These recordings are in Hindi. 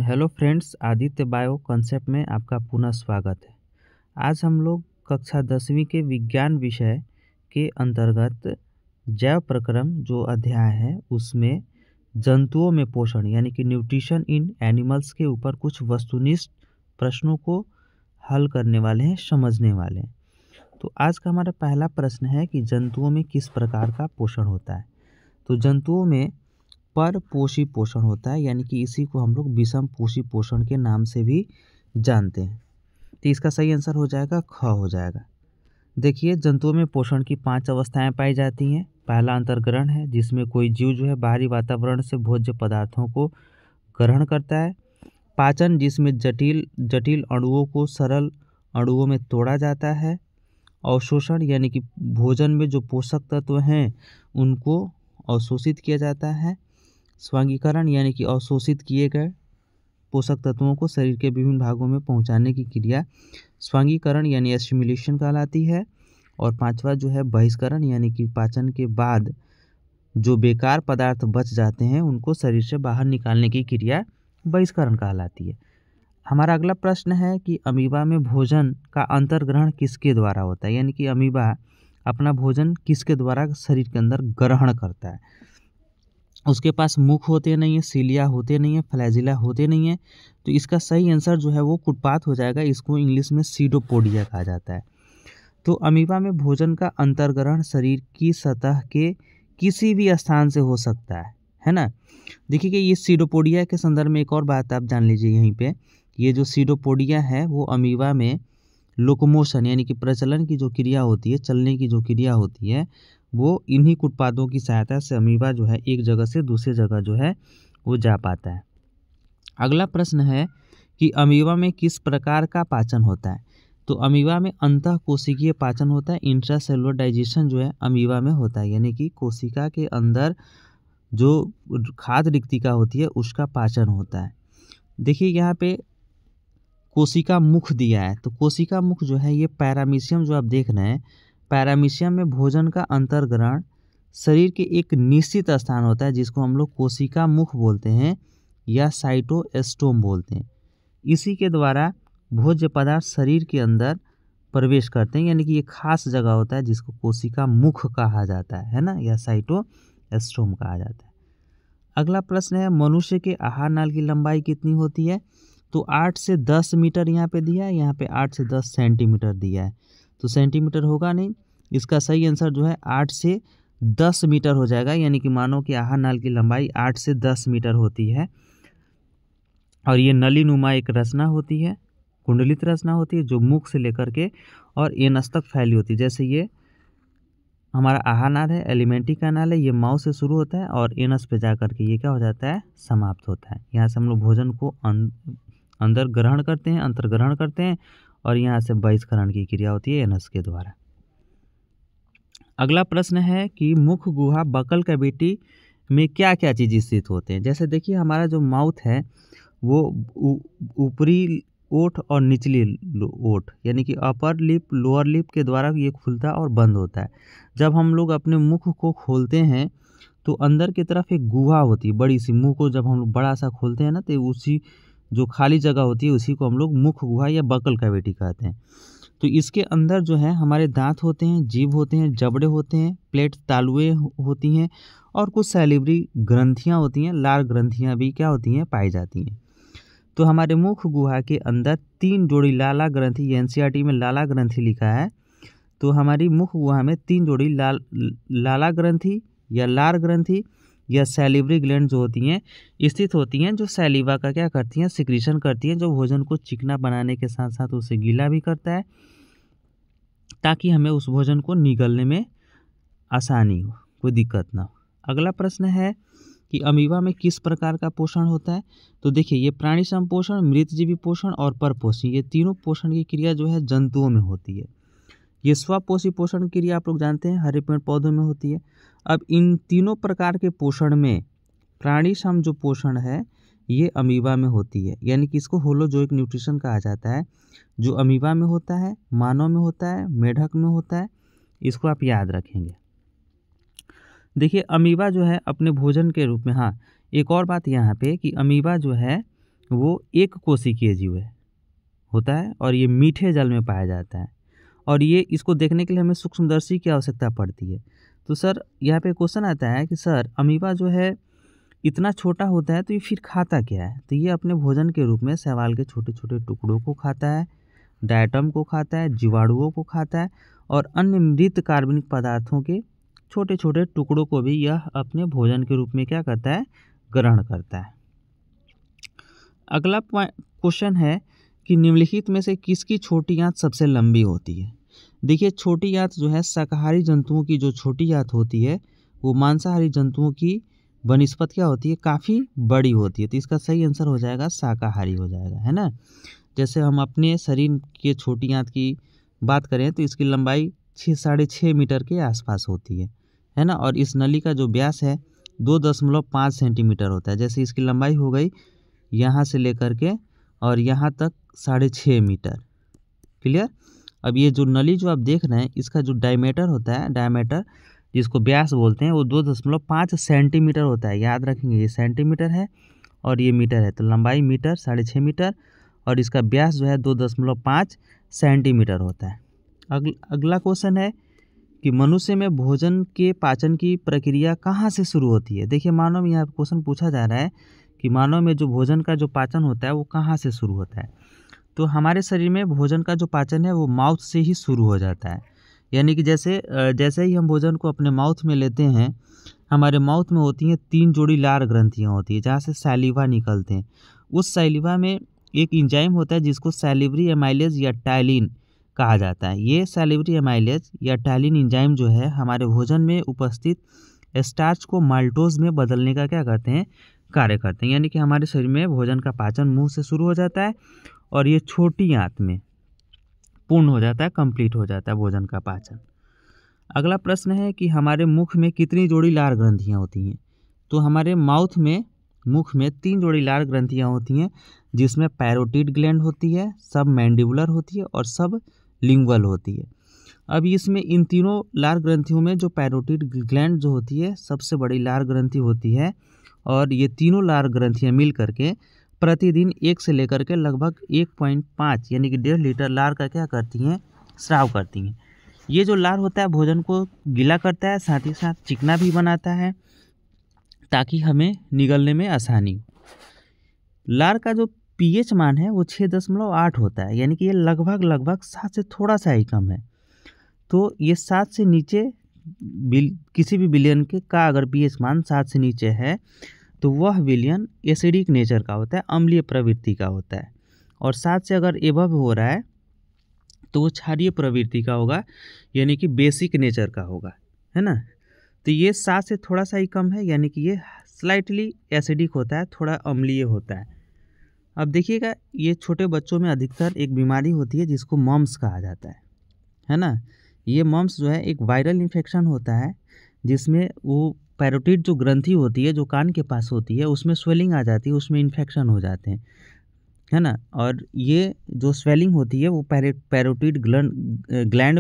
Hello friends, Aditya bio concept में आपका पुनः स्वागत है। आज हम लोग कक्षा 10वीं के विज्ञान विषय के अंतर्गत जैव प्रक्रम जो अध्याय है उसमें जंतुओं में पोषण यानी कि न्यूट्रिशन इन एनिमल्स के ऊपर कुछ वस्तुनिष्ठ प्रश्नों को हल करने वाले हैं, समझने वाले हैं। तो आज का हमारा पहला प्रश्न है कि जंतुओं में किस प्रकार का पोषण होता है। तो जंतुओं में परपोषी पोषण होता है, यानी कि इसी को हम लोग विषम पोषी पोषण के नाम से भी जानते हैं। तो इसका सही आंसर हो जाएगा ख हो जाएगा। देखिए, जंतुओं में पोषण की 5 अवस्थाएं पाई जाती हैं। पहला अंतर्ग्रहण है, जिसमें कोई जीव जो है बाहरी वातावरण से भोज्य पदार्थों को ग्रहण करता है। पाचन, जिसमें जटिल जटिल अणुओं को सरल अणुओं में तोड़ा जाता है। अवशोषण, यानी कि भोजन में जो पोषक तत्व हैं उनको अवशोषित किया जाता है। स्वांगीकरण, यानी कि अवशोषित किए गए पोषक तत्वों को शरीर के विभिन्न भागों में पहुंचाने की क्रिया स्वांगीकरण यानी एसिमिलेशन कहलाती है। और पांचवा जो है बहिष्करण, यानी कि पाचन के बाद जो बेकार पदार्थ बच जाते हैं उनको शरीर से बाहर निकालने की क्रिया बहिष्करण कहलाती है। हमारा अगला प्रश्न है कि अमीबा में भोजन का अंतर्ग्रहण किसके द्वारा होता है, यानी कि अमीबा अपना भोजन किसके द्वारा शरीर के अंदर ग्रहण करता है। उसके पास मुख होते नहीं है, सीलिया होते नहीं है, फ्लैजिला होते नहीं है। तो इसका सही आंसर जो है वो कुटपाथ हो जाएगा। इसको इंग्लिश में सीडोपोडिया कहा जाता है। तो अमीबा में भोजन का अंतर्ग्रहण शरीर की सतह के किसी भी स्थान से हो सकता है ना। देखिए कि ये सीडोपोडिया के संदर्भ में एक और बात आप जान लीजिए यहीं पे। ये जो सीडोपोडिया है वो अमीबा में लोकोमोशन यानी कि प्रचलन की जो क्रिया होती है, चलने की जो क्रिया होती है, वो इन्हीं उत्पादों की सहायता से अमीबा जो है एक जगह से दूसरी जगह जो है वो जा पाता है। अगला प्रश्न है कि अमीबा में किस प्रकार का पाचन होता है। तो अमीबा में अंतः कोशिकीय पाचन होता है। इंट्रासेलुलर डाइजेशन जो है अमीबा में होता है, यानी कि कोशिका के अंदर जो खाद्य रिक्तिका होती है उसका पाचन होता है। देखिए यहाँ पे कोशिका मुख दिया है, तो कोशिका मुख जो है ये पैरामीशियम जो आप देख रहे हैं, पैरामीशियम में भोजन का अंतर्ग्रहण शरीर के एक निश्चित स्थान होता है जिसको हम लोग कोशिका मुख बोलते हैं या साइटोस्टोम बोलते हैं। इसी के द्वारा भोज्य पदार्थ शरीर के अंदर प्रवेश करते हैं, यानी कि ये खास जगह होता है जिसको कोशिका मुख कहा जाता है ना, या साइटोस्टोम कहा जाता है। अगला प्रश्न है मनुष्य के आहार नाल की लंबाई कितनी होती है। तो 8 से 10 मीटर यहाँ पे दिया है, यहाँ पे 8 से 10 सेंटीमीटर दिया है। तो सेंटीमीटर होगा नहीं, इसका सही आंसर जो है 8 से 10 मीटर हो जाएगा। यानी कि मानव के आहार नाल की लंबाई 8 से 10 मीटर होती है। और ये नली नुमा एक रचना होती है, कुंडलित रचना होती है, जो मुख से लेकर के और एनस तक फैली होती है। जैसे ये हमारा आहार नाल है, एलिमेंट्री कैनाल है, ये माउथ से शुरू होता है और एनस पे जा करके ये क्या हो जाता है, समाप्त होता है। यहाँ से हम लोग भोजन को अंदर ग्रहण करते हैं, अंतर्ग्रहण करते हैं, और यहाँ से बहिष्करण की क्रिया होती है एनस के द्वारा। अगला प्रश्न है कि मुख गुहा बकल कैविटी में क्या क्या चीज़ स्थित होते हैं। जैसे देखिए हमारा जो माउथ है वो ऊपरी ओठ और निचली ओठ यानी कि अपर लिप लोअर लिप के द्वारा ये खुलता और बंद होता है। जब हम लोग अपने मुख को खोलते हैं तो अंदर की तरफ एक गुहा होती है बड़ी सी। मुंह को जब हम लोग बड़ा सा खोलते हैं ना, तो उसी जो खाली जगह होती है उसी को हम लोग मुख गुहा या बकल कैविटी कहते हैं। तो इसके अंदर जो है हमारे दांत होते हैं, जीभ होते हैं, जबड़े होते हैं, प्लेट तालुएँ होती हैं और कुछ सैलिवरी ग्रंथियाँ होती हैं, लार ग्रंथियाँ भी क्या होती हैं, पाई जाती हैं। तो हमारे मुख गुहा के अंदर 3 जोड़ी लाला ग्रंथि, एनसीईआरटी में लाला ग्रंथि लिखा है, तो हमारी मुख गुहा में 3 जोड़ी लाला ग्रंथि या लार ग्रंथि या सैलिवरी ग्लैंड जो होती हैं स्थित होती हैं, जो सैलिवा का क्या करती हैं, सिक्रीशन करती हैं, जो भोजन को चिकना बनाने के साथ साथ उसे गीला भी करता है ताकि हमें उस भोजन को निगलने में आसानी हो, कोई दिक्कत ना हो। अगला प्रश्न है कि अमीबा में किस प्रकार का पोषण होता है। तो देखिए ये प्राणी संपोषण, मृतजीवी पोषण और परपोषी, ये तीनों पोषण की क्रिया जो है जंतुओं में होती है। ये स्वपोषी पोषण की क्रिया आप लोग जानते हैं हरे पेड़ पौधों में होती है। अब इन तीनों प्रकार के पोषण में प्राणी सम जो पोषण है ये अमीबा में होती है, यानी कि इसको होलोजोइक न्यूट्रिशन कहा जाता है, जो अमीबा में होता है, मानव में होता है, मेढक में होता है। इसको आप याद रखेंगे। देखिए अमीबा जो है अपने भोजन के रूप में, हाँ एक और बात यहाँ पे कि अमीबा जो है वो एक कोशिकीय जीव होता है और ये मीठे जल में पाया जाता है और ये इसको देखने के लिए हमें सूक्ष्मदर्शी की आवश्यकता पड़ती है। तो सर यहाँ पे क्वेश्चन आता है कि सर अमीबा जो है इतना छोटा होता है तो ये फिर खाता क्या है? तो ये अपने भोजन के रूप में शैवाल के छोटे-छोटे टुकड़ों को खाता है, डायटम को खाता है, जीवाणुओं को खाता है और अन्य मृत कार्बनिक पदार्थों के छोटे-छोटे टुकड़ों को भी यह अपने भोजन के रूप में क्या करता है? ग्रहण करता है। अगला क्वेश्चन है कि निम्नलिखित में से किसकी छोटी आंत सबसे लंबी होती है? देखिए छोटी आंत जो है शाकाहारी जंतुओं की जो छोटी आंत होती है वो मांसाहारी जंतुओं की बनिस्पत क्या होती है? काफ़ी बड़ी होती है। तो इसका सही आंसर हो जाएगा शाकाहारी हो जाएगा, है ना? जैसे हम अपने शरीर के छोटी आंत की बात करें तो इसकी लंबाई 6-6.5 मीटर के आसपास होती है ना? और इस नली का जो व्यास है 2.5 सेंटीमीटर होता है। जैसे इसकी लंबाई हो गई यहाँ से लेकर के और यहाँ तक 6.5 मीटर। क्लियर? अब ये जो नली जो आप देख रहे हैं इसका जो डायमीटर होता है, डायमीटर जिसको व्यास बोलते हैं, वो 2.5 सेंटीमीटर होता है। याद रखेंगे ये सेंटीमीटर है और ये मीटर है, तो लंबाई मीटर 6.5 मीटर और इसका व्यास जो है 2.5 सेंटीमीटर होता है। अगला क्वेश्चन है कि मनुष्य में भोजन के पाचन की प्रक्रिया कहाँ से शुरू होती है? देखिए मानव में यहाँ क्वेश्चन पूछा जा रहा है कि मानव में जो भोजन का जो पाचन होता है वो कहाँ से शुरू होता है? तो हमारे शरीर में भोजन का जो पाचन है वो माउथ से ही शुरू हो जाता है। यानी कि जैसे ही हम भोजन को अपने माउथ में लेते हैं, हमारे माउथ में होती हैं 3 जोड़ी लार ग्रंथियाँ होती हैं जहाँ से सैलिवा निकलते हैं। उस सैलिवा में एक एंजाइम होता है जिसको सैलिवरी एमाइलेज या टाइलिन कहा जाता है। ये सैलिवरी एमाइलेज या टाइलिन एंजाइम जो है हमारे भोजन में उपस्थित स्टार्च को माल्टोज में बदलने का क्या करते हैं? कार्य करते हैं। यानी कि हमारे शरीर में भोजन का पाचन मुँह से शुरू हो जाता है और ये छोटी आंत में पूर्ण हो जाता है, कंप्लीट हो जाता है भोजन का पाचन। अगला प्रश्न है कि हमारे मुख में कितनी जोड़ी लार ग्रंथियाँ होती हैं? तो हमारे मुख में 3 जोड़ी लार ग्रंथियाँ होती हैं जिसमें पैरोटिड ग्लैंड होती है, सब मैंडिबुलर होती है और सब लिंगुअल होती है। अब इसमें इन तीनों लार ग्रंथियों में जो पैरोटिड ग्लैंड जो होती है सबसे बड़ी लार ग्रंथि होती है और ये तीनों लार ग्रंथियाँ मिल करके प्रतिदिन 1 से लेकर के लगभग 1.5 यानी कि 1.5 लीटर लार का क्या करती हैं? स्राव करती हैं। ये जो लार होता है भोजन को गीला करता है, साथ ही साथ चिकना भी बनाता है ताकि हमें निगलने में आसानी हो। लार का जो पीएच मान है वो 6.8 होता है, यानी कि ये लगभग 7 से थोड़ा सा ही कम है। तो ये 7 से नीचे किसी भी विलयन का अगर पीएच मान 7 से नीचे है तो वह विलयन एसिडिक नेचर का होता है, अम्लीय प्रवृत्ति का होता है। और 7 से अगर एबव हो रहा है तो वो क्षारीय प्रवृत्ति का होगा, यानी कि बेसिक नेचर का होगा, है ना? तो ये 7 से थोड़ा सा ही कम है, यानी कि ये स्लाइटली एसिडिक होता है, थोड़ा अम्लीय होता है। अब देखिएगा ये छोटे बच्चों में अधिकतर एक बीमारी होती है जिसको मम्स कहा जाता है ना? ये मम्स जो है एक वायरल इन्फेक्शन होता है जिसमें वो पैरोटिड जो ग्रंथि होती है जो कान के पास होती है उसमें स्वेलिंग आ जाती है, उसमें इन्फेक्शन हो जाते हैं, है ना? और ये जो स्वेलिंग होती है वो पैरोटिड ग्लैंड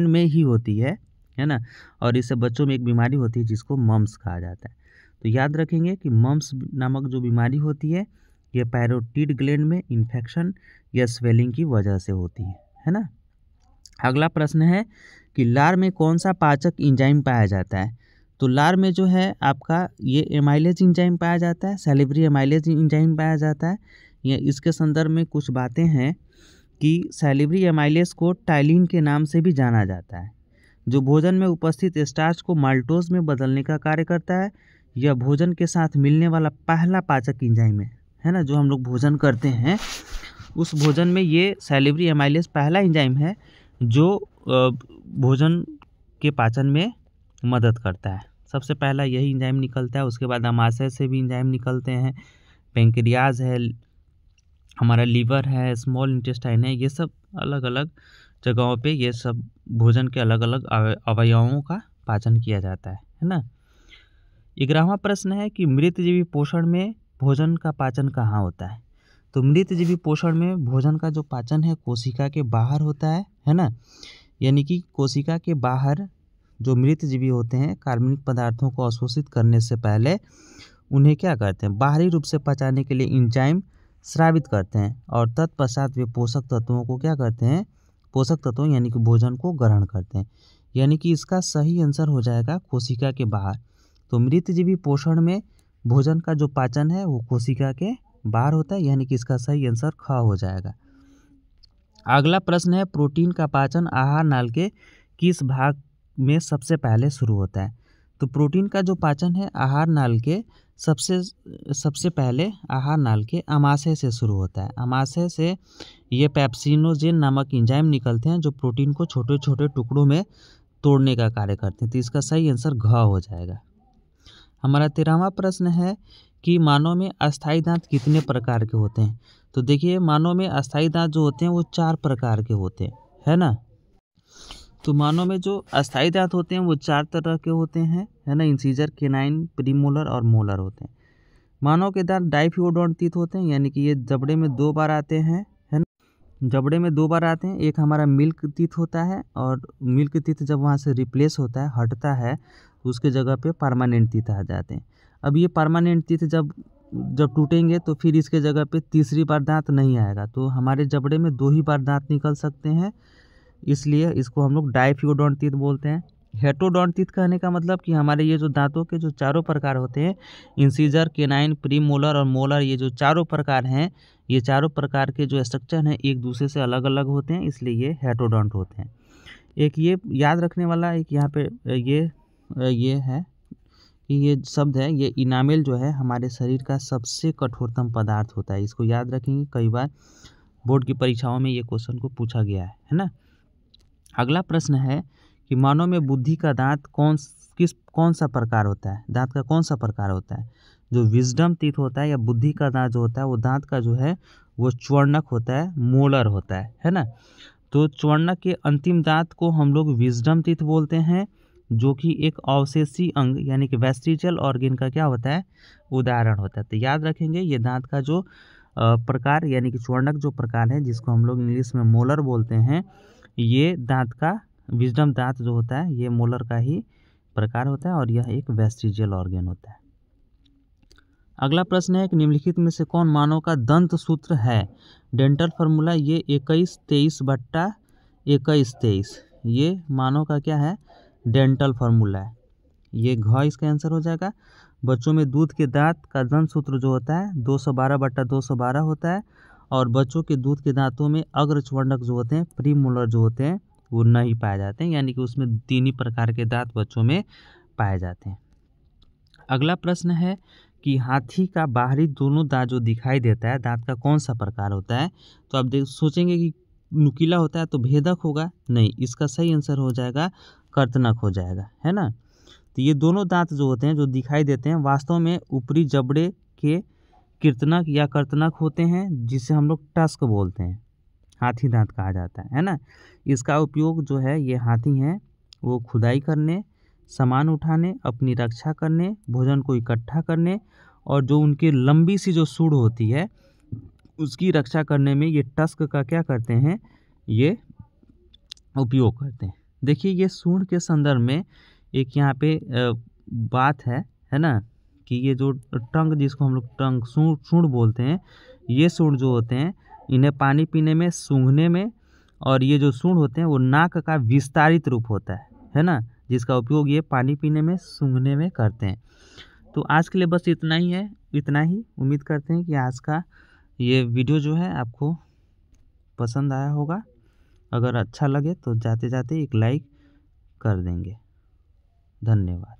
में ही होती है ना? और इससे बच्चों में एक बीमारी होती है जिसको मम्स कहा जाता है। तो याद रखेंगे कि मम्स नामक जो बीमारी होती है ये पैरोटिड ग्लैंड में इन्फेक्शन या स्वेलिंग की वजह से होती है ना? अगला प्रश्न है कि लार में कौन सा पाचक एंजाइम पाया जाता है? तो लार में जो है आपका ये एमाइलेज एंजाइम पाया जाता है, सैलिवरी एमाइलेज एंजाइम पाया जाता है। ये इसके संदर्भ में कुछ बातें हैं कि सैलिवरी एमाइलेज को टाइलिन के नाम से भी जाना जाता है, जो भोजन में उपस्थित स्टार्च को माल्टोज में बदलने का कार्य करता है। यह भोजन के साथ मिलने वाला पहला पाचक एंजाइम है ना? जो हम लोग भोजन करते हैं उस भोजन में ये सैलिवरी एमाइलेज पहला एंजाइम है जो भोजन के पाचन में मदद करता है। सबसे पहला यही एंजाइम निकलता है, उसके बाद आमाशय से भी एंजाइम निकलते हैं, पेंक्रियाज है, हमारा लीवर है, स्मॉल इंटेस्टाइन है, ये सब अलग अलग जगहों पे ये सब भोजन के अलग अलग अवयवों का पाचन किया जाता है ना? 11वां प्रश्न है कि मृतजीवी पोषण में भोजन का पाचन कहाँ होता है? तो मृतजीवी पोषण में भोजन का जो पाचन है कोशिका के बाहर होता है ना? यानी कि कोशिका के बाहर जो मृतजीवी होते हैं कार्बनिक पदार्थों को अवशोषित करने से पहले उन्हें क्या करते हैं, बाहरी रूप से पचाने के लिए एंजाइम स्रावित करते हैं और तत्पश्चात वे पोषक तत्वों को क्या करते हैं, पोषक तत्वों यानी कि भोजन को ग्रहण करते हैं। यानी कि इसका सही आंसर हो जाएगा कोशिका के बाहर। तो मृतजीवी पोषण में भोजन का जो पाचन है वो कोशिका के बाहर होता है, यानी कि इसका सही आंसर ख हो जाएगा। अगला प्रश्न है, प्रोटीन का पाचन आहार नाल के किस भाग में सबसे पहले शुरू होता है। तो प्रोटीन का जो पाचन है आहार नाल के सबसे पहले आहार नाल के अमाशय से शुरू होता है। अमाशय से ये पेप्सिनोजेन नामक एंजाइम निकलते हैं जो प्रोटीन को छोटे छोटे टुकड़ों में तोड़ने का कार्य करते हैं। तो इसका सही आंसर घ हो जाएगा। हमारा 13वां प्रश्न है कि मानव में अस्थायी दांत कितने प्रकार के होते हैं। तो देखिए, मानव में अस्थायी दांत जो होते हैं वो 4 प्रकार के होते हैं, है ना। तो मानव में जो अस्थायी दांत होते हैं वो 4 तरह के होते हैं, है ना। इंसीजर, केनाइन, प्रीमोलर और मोलर होते हैं। मानव के दांत डाइफियोडोंटिक होते हैं, यानी कि ये जबड़े में 2 बार आते हैं, है ना। जबड़े में 2 बार आते हैं। एक हमारा मिल्क टीथ होता है, और मिल्क टीथ जब वहाँ से रिप्लेस होता है, हटता है, तो उसके जगह पे परमानेंट टीथ आ जाते हैं। अब ये परमानेंट टीथ जब टूटेंगे तो फिर इसके जगह पे तीसरी बार दांत नहीं आएगा। तो हमारे जबड़े में 2 ही बार दांत निकल सकते हैं, इसलिए इसको हम लोग डाइफियोडोंटिक बोलते हैं। हेटरोडोंटिक कहने का मतलब कि हमारे ये जो दांतों के जो 4 प्रकार होते हैं, इंसीजर, केनाइन, प्रीमोलर और मोलर, ये जो 4 प्रकार हैं, ये 4 प्रकार के जो स्ट्रक्चर हैं एक दूसरे से अलग अलग होते हैं, इसलिए ये हेटरोडोंट होते हैं। एक ये याद रखने वाला एक यहाँ पे ये है कि ये शब्द है, ये इनामेल जो है हमारे शरीर का सबसे कठोरतम पदार्थ होता है। इसको याद रखेंगे, कई बार बोर्ड की परीक्षाओं में ये क्वेश्चन को पूछा गया है ना। अगला प्रश्न है कि मानव में बुद्धि का दांत कौन सा प्रकार होता है, दांत का कौन सा प्रकार होता है। जो विजडम टीथ होता है या बुद्धि का दांत जो होता है वो दांत का जो है वो च्वर्णक होता है, मोलर होता है ना। तो च्वर्णक के अंतिम दांत को हम लोग विजडम टीथ बोलते हैं, जो कि एक अवशेषी अंग यानी कि वेस्टिजियल ऑर्गन का क्या होता है, उदाहरण होता है। तो याद रखेंगे, ये दांत का जो प्रकार यानी कि च्वर्णक जो प्रकार है, जिसको हम लोग इंग्लिश में मोलर बोलते हैं, ये दांत का विजडम दांत जो होता है ये मोलर का ही प्रकार होता है, और यह एक वेस्टिजियल ऑर्गन होता है। अगला प्रश्न है कि निम्नलिखित में से कौन मानव का दंत सूत्र है। डेंटल फार्मूला ये 21-23/21-23, ये मानव का क्या है, डेंटल फार्मूला है। ये घ इसका आंसर हो जाएगा। बच्चों में दूध के दांत का दंत सूत्र जो होता है 212/212 होता है, और बच्चों के दूध के दांतों में अग्र च्वर्णक जो होते हैं, प्रीमोलर जो होते हैं, वो नहीं पाए जाते हैं, यानी कि उसमें 3 ही प्रकार के दांत बच्चों में पाए जाते हैं। अगला प्रश्न है कि हाथी का बाहरी दोनों दांत जो दिखाई देता है, दांत का कौन सा प्रकार होता है। तो आप सोचेंगे कि नुकीला होता है तो भेदक होगा, नहीं, इसका सही आंसर हो जाएगा कर्तनक हो जाएगा, है ना। तो ये दोनों दांत जो होते हैं जो दिखाई देते हैं, वास्तव में ऊपरी जबड़े के कीर्तनक या कर्तनक होते हैं, जिसे हम लोग टस्क बोलते हैं, हाथी दांत कहा जाता है ना। इसका उपयोग जो है ये हाथी हैं वो खुदाई करने, सामान उठाने, अपनी रक्षा करने, भोजन को इकट्ठा करने, और जो उनकी लंबी सी जो सूंड होती है उसकी रक्षा करने में ये टस्क का क्या करते हैं, ये उपयोग करते हैं। देखिए, ये सूंड के संदर्भ में एक यहाँ पे बात है ना, कि ये जो टंग, जिसको हम लोग टंग सूंड बोलते हैं, ये सूंड जो होते हैं इन्हें पानी पीने में, सूंघने में, और ये जो सूंड होते हैं वो नाक का विस्तारित रूप होता है ना, जिसका उपयोग ये पानी पीने में, सूंघने में करते हैं। तो आज के लिए बस इतना ही। उम्मीद करते हैं कि आज का ये वीडियो जो है आपको पसंद आया होगा। अगर अच्छा लगे तो जाते जाते एक लाइक कर देंगे। धन्यवाद।